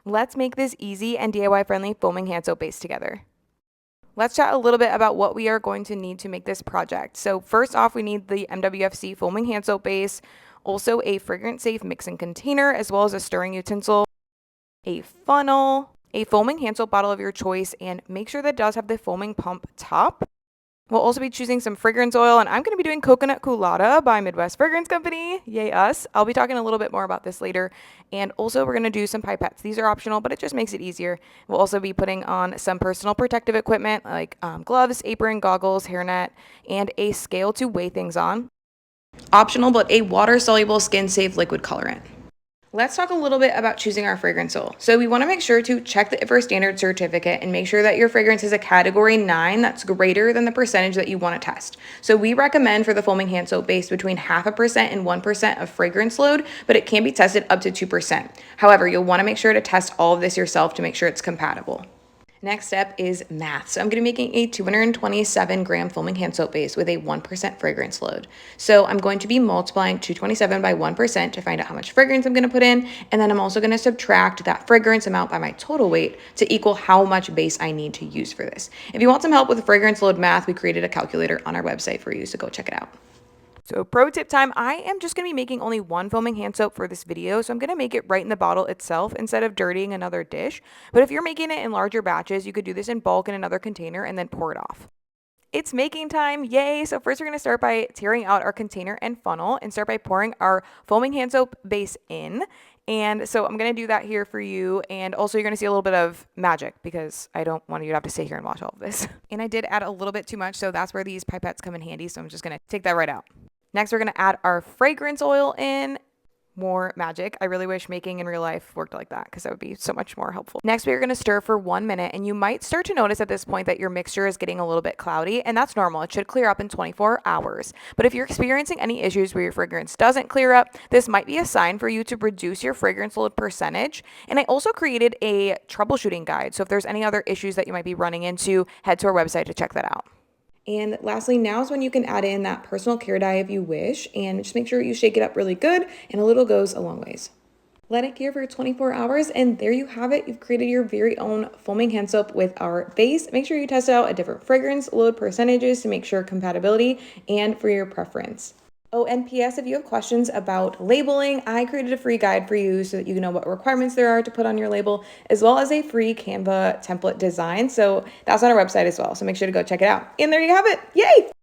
Let's make this easy and DIY friendly foaming hand soap base together. Let's chat a little bit about what we are going to need to make this project. So first off, we need the MWFC foaming hand soap base, also a fragrance safe mixing container, as well as a stirring utensil, a funnel, a foaming hand soap bottle of your choice, and make sure that it does have the foaming pump top. We'll also be choosing some fragrance oil, and I'm going to be doing Coconut Colada by Midwest Fragrance Company. Yay us. I'll be talking a little bit more about this later. And also we're going to do some pipettes. These are optional, but it just makes it easier. We'll also be putting on some personal protective equipment like gloves, apron, goggles, hairnet, and a scale to weigh things on. Optional, but a water-soluble skin-safe liquid colorant. Let's talk a little bit about choosing our fragrance oil. So we want to make sure to check the IFR standard certificate and make sure that your fragrance is a category 9 that's greater than the percentage that you want to test. So we recommend for the foaming hand soap base between 0.5% and 1% of fragrance load, but it can be tested up to 2%. However, you'll want to make sure to test all of this yourself to make sure it's compatible. Next step is math. So I'm going to be making a 227 gram foaming hand soap base with a 1% fragrance load. So I'm going to be multiplying 227 by 1% to find out how much fragrance I'm going to put in. And then I'm also going to subtract that fragrance amount by my total weight to equal how much base I need to use for this. If you want some help with fragrance load math, we created a calculator on our website for you, so go check it out. So pro tip time, I am just going to be making only one foaming hand soap for this video, so I'm going to make it right in the bottle itself instead of dirtying another dish. But if you're making it in larger batches, you could do this in bulk in another container and then pour it off. It's making time, yay! So first we're going to start by tearing out our container and funnel and start by pouring our foaming hand soap base in. And so I'm going to do that here for you. And also you're going to see a little bit of magic because I don't want you to have to sit here and watch all of this. And I did add a little bit too much, so that's where these pipettes come in handy. So I'm just going to take that right out. Next, we're going to add our fragrance oil in. More magic. I really wish making in real life worked like that because that would be so much more helpful. Next, we're going to stir for 1 minute, and you might start to notice at this point that your mixture is getting a little bit cloudy, and that's normal. It should clear up in 24 hours. But if you're experiencing any issues where your fragrance doesn't clear up, this might be a sign for you to reduce your fragrance load percentage. And I also created a troubleshooting guide. So if there's any other issues that you might be running into, head to our website to check that out. And lastly, now is when you can add in that personal care dye if you wish, and just make sure you shake it up really good, and a little goes a long ways. Let it cure for 24 hours, and there you have it. You've created your very own foaming hand soap with our base. Make sure you test it out at different fragrance load percentages to make sure compatibility and for your preference. Oh, and PS, if you have questions about labeling, I created a free guide for you so that you know what requirements there are to put on your label, as well as a free Canva template design. So that's on our website as well. So make sure to go check it out. And there you have it. Yay!